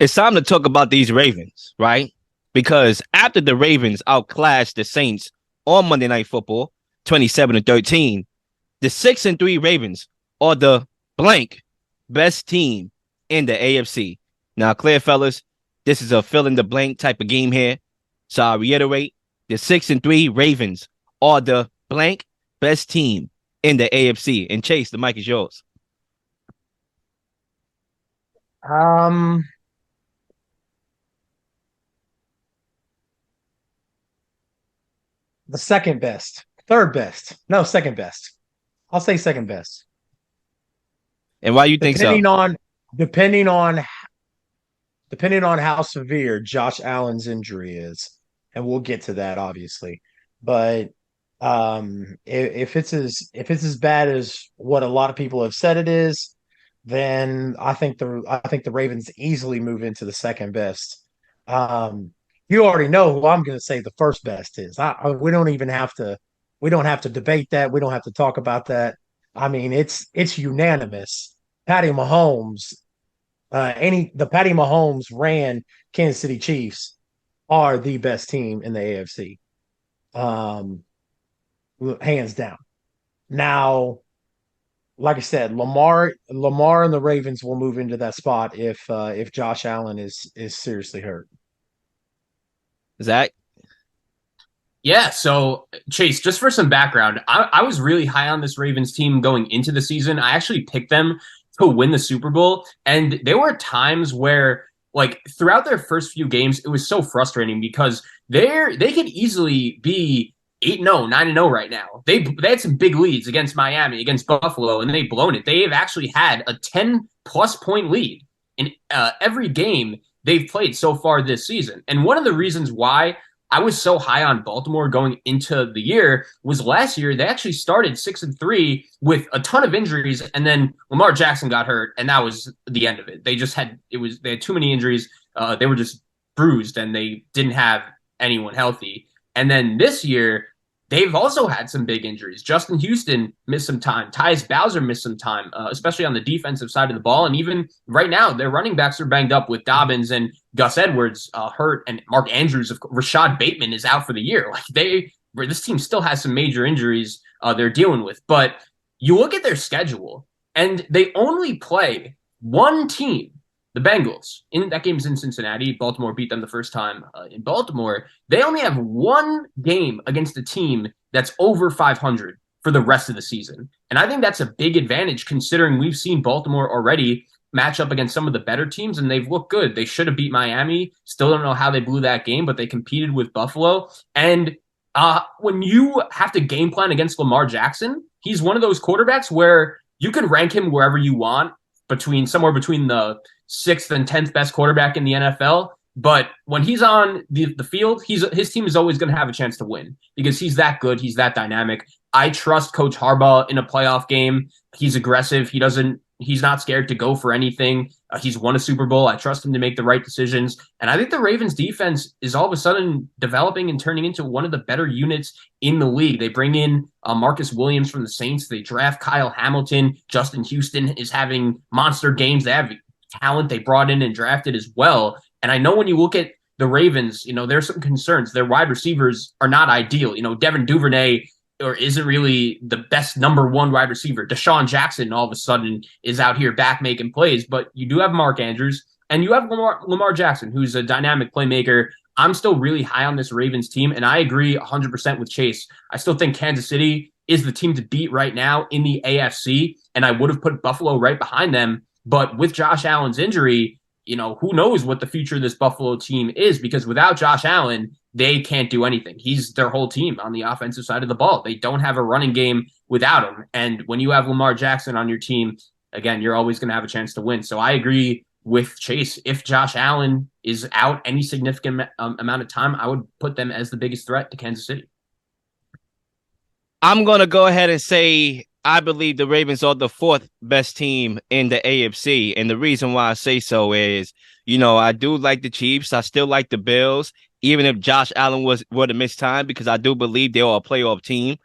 It's time to talk about these Ravens, right? Because after the Ravens outclassed the Saints on Monday Night Football, 27-13, the 6-3 Ravens are the blank best team in the AFC. Now, clear fellas, this is a fill in the blank type of game here. So I reiterate, the 6-3 Ravens are the blank best team in the AFC. And Chase, the mic is yours. Um, the second best, third best, no, second best. I'll say second best, And why you think so? depending on depending on depending on how severe Josh Allen's injury is, and we'll get to that obviously. But if it's as bad as what a lot of people have said it is, then I think the Ravens easily move into the second best. Um, you already know who I'm going to say the first best is. We don't have to debate that. We don't have to talk about that. I mean, it's unanimous. Patty Mahomes, the Patty Mahomes ran Kansas City Chiefs are the best team in the AFC, um, hands down. Now, like I said, Lamar and the Ravens will move into that spot if Josh Allen is seriously hurt. Zach? Yeah, so Chase, just for some background, I was really high on this Ravens team going into the season. I actually picked them to win the Super Bowl, and there were times where, like, throughout their first few games, it was so frustrating because they could easily be 8-0, 9-0 right now. They had some big leads against Miami, against Buffalo, and they've blown it. They have actually had a 10-plus point lead in every game they've played so far this season. And one of the reasons why I was so high on Baltimore going into the year was last year they actually started 6-3 with a ton of injuries, and then Lamar Jackson got hurt, and that was the end of it. They had too many injuries. They were just bruised, and they didn't have anyone healthy. And then this year they've also had some big injuries. Justin Houston missed some time. Tyus Bowser missed some time, especially on the defensive side of the ball. And even right now, their running backs are banged up with Dobbins and Gus Edwards hurt, and Mark Andrews. Rashad Bateman is out for the year. This team still has some major injuries they're dealing with. But you look at their schedule, and they only play one team, the Bengals. In that game's in Cincinnati. Baltimore beat them the first time in Baltimore. They only have one game against a team that's over 500 for the rest of the season. And I think that's a big advantage considering we've seen Baltimore already match up against some of the better teams, and they've looked good. They should have beat Miami. Still don't know how they blew that game, but they competed with Buffalo. And when you have to game plan against Lamar Jackson, he's one of those quarterbacks where you can rank him wherever you want, somewhere between the 6th and 10th best quarterback in the NFL. But when he's on the field, his team is always going to have a chance to win because he's that good. He's that dynamic. I trust Coach Harbaugh in a playoff game. He's aggressive. He's not scared to go for anything. He's won a Super Bowl. I trust him to make the right decisions. And I think the Ravens defense is all of a sudden developing and turning into one of the better units in the league. They bring in Marcus Williams from the Saints. They draft Kyle Hamilton. Justin Houston is having monster games. They have talent they brought in and drafted as well. And I know when you look at the Ravens, there's some concerns. Their wide receivers are not ideal. Devin Duvernay isn't really the best number one wide receiver. Deshaun Jackson all of a sudden is out here back making plays, but you do have Mark Andrews and you have Lamar Jackson, who's a dynamic playmaker. I'm still really high on this Ravens team, and I agree 100% with Chase. I still think Kansas City is the team to beat right now in the AFC, and I would have put Buffalo right behind them. But with Josh Allen's injury, who knows what the future of this Buffalo team is, because without Josh Allen, they can't do anything. He's their whole team on the offensive side of the ball. They don't have a running game without him. And when you have Lamar Jackson on your team, again, you're always going to have a chance to win. So I agree with Chase. If Josh Allen is out any significant amount of time, I would put them as the biggest threat to Kansas City. I'm going to go ahead and say I believe the Ravens are the fourth best team in the AFC. And the reason why I say so is, I do like the Chiefs. I still like the Bills, even if Josh Allen were to miss time, because I do believe they are a playoff team.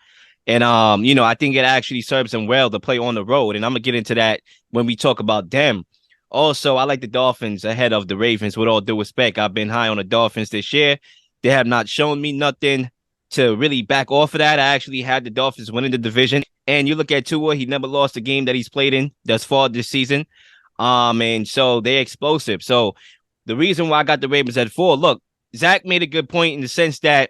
And, I think it actually serves them well to play on the road. And I'm going to get into that when we talk about them. Also, I like the Dolphins ahead of the Ravens. With all due respect, I've been high on the Dolphins this year. They have not shown me nothing to really back off of that. I actually had the Dolphins winning the division. And you look at Tua, he never lost a game that he's played in thus far this season. And so they're explosive. So the reason why I got the Ravens at 4, look, Zach made a good point in the sense that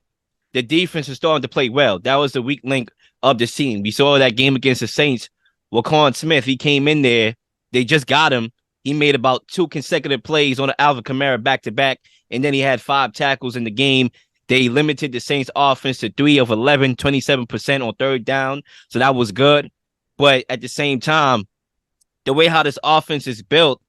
the defense is starting to play well. That was the weak link of the team. We saw that game against the Saints. Waquan Smith, he came in there. They just got him. He made about 2 consecutive plays on the Alvin Kamara back-to-back, and then he had 5 tackles in the game. They limited the Saints offense to 3 of 11, 27% on third down. So that was good. But at the same time, the way how this offense is built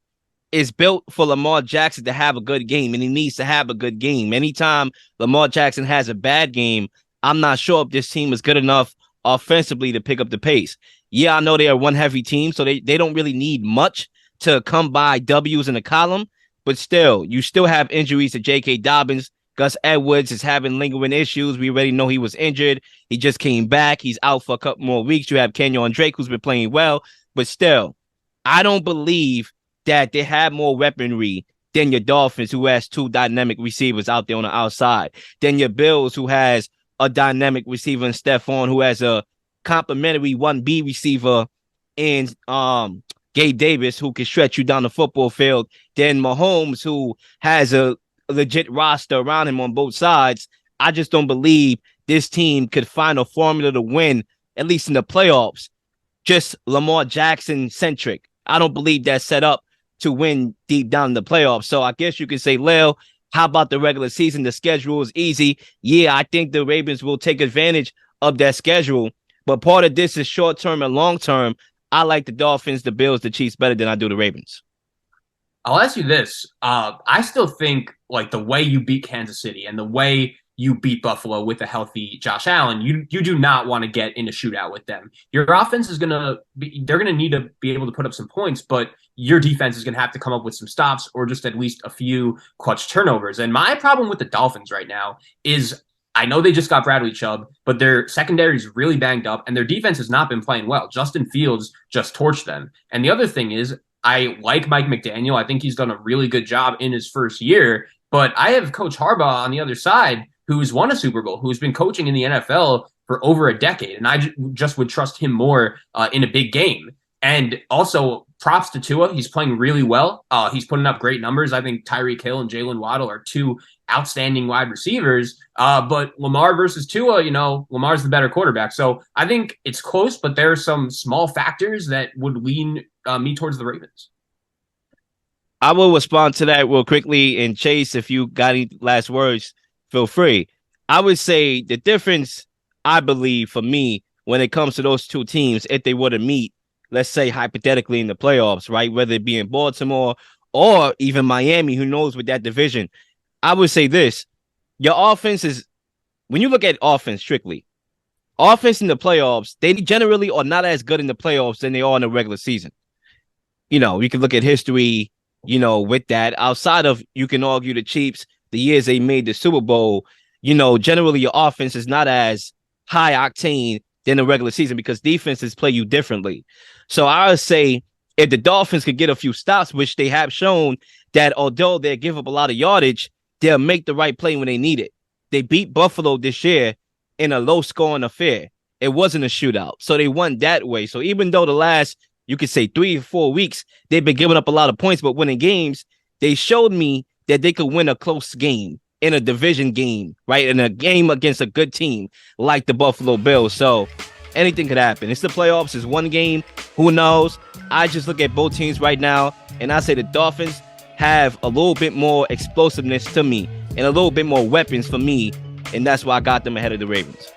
for Lamar Jackson to have a good game, and he needs to have a good game. Anytime Lamar Jackson has a bad game, I'm not sure if this team is good enough offensively to pick up the pace. Yeah, I know they are one heavy team, so they don't really need much to come by W's in the column, but still, you still have injuries to J.K. Dobbins. Gus Edwards is having lingering issues. We already know he was injured. He just came back. He's out for a couple more weeks. You have Kenyon Drake, who's been playing well, but still, I don't believe that they have more weaponry than your Dolphins, who has 2 dynamic receivers out there on the outside, than your Bills, who has a dynamic receiver in Stephon, who has a complimentary 1B receiver in Gabe Davis, who can stretch you down the football field, then Mahomes, who has a legit roster around him on both sides. I just don't believe this team could find a formula to win, at least in the playoffs, just Lamar Jackson centric. I don't believe that's set up to win deep down in the playoffs. So I guess you can say, Lil, how about the regular season? The schedule is easy. Yeah, I think the Ravens will take advantage of that schedule, but part of this is short-term and long-term. I like the Dolphins, the Bills, the Chiefs better than I do the Ravens. I'll ask you this. I still think like the way you beat Kansas City and the way you beat Buffalo with a healthy Josh Allen, you do not want to get in a shootout with them. Your offense is they're going to need to be able to put up some points, but your defense is going to have to come up with some stops or just at least a few clutch turnovers. And my problem with the Dolphins right now is I know they just got Bradley Chubb, but their secondary is really banged up and their defense has not been playing well. Justin Fields just torched them. And the other thing is, I like Mike McDaniel. I think he's done a really good job in his first year, but I have Coach Harbaugh on the other side who's won a Super Bowl, who's been coaching in the NFL for over a decade, and I just would trust him more in a big game. And also, props to Tua. He's playing really well. He's putting up great numbers. I think Tyreek Hill and Jalen Waddle are 2 outstanding wide receivers. But Lamar versus Tua, Lamar's the better quarterback. So I think it's close, but there are some small factors that would lean me towards the Ravens. I will respond to that real quickly. And Chase, if you got any last words, feel free. I would say the difference, I believe, for me, when it comes to those 2 teams, if they were to meet, let's say hypothetically in the playoffs, right, whether it be in Baltimore or even Miami, who knows with that division, I would say this. Your offense is, when you look at offense strictly, offense in the playoffs, they generally are not as good in the playoffs than they are in the regular season. You can look at history, with that. Outside of, you can argue the Chiefs, the years they made the Super Bowl, generally your offense is not as high octane than the regular season because defenses play you differently. So I would say if the Dolphins could get a few stops, which they have shown that although they give up a lot of yardage, they'll make the right play when they need it. They beat Buffalo this year in a low-scoring affair. It wasn't a shootout, so they won that way. So even though the last, you could say 3 or 4 weeks, they've been giving up a lot of points, but winning games, they showed me that they could win a close game in a division game, right? In a game against a good team like the Buffalo Bills. So anything could happen. It's the playoffs. It's one game. Who knows? I just look at both teams right now, and I say the Dolphins have a little bit more explosiveness to me and a little bit more weapons for me, and that's why I got them ahead of the Ravens.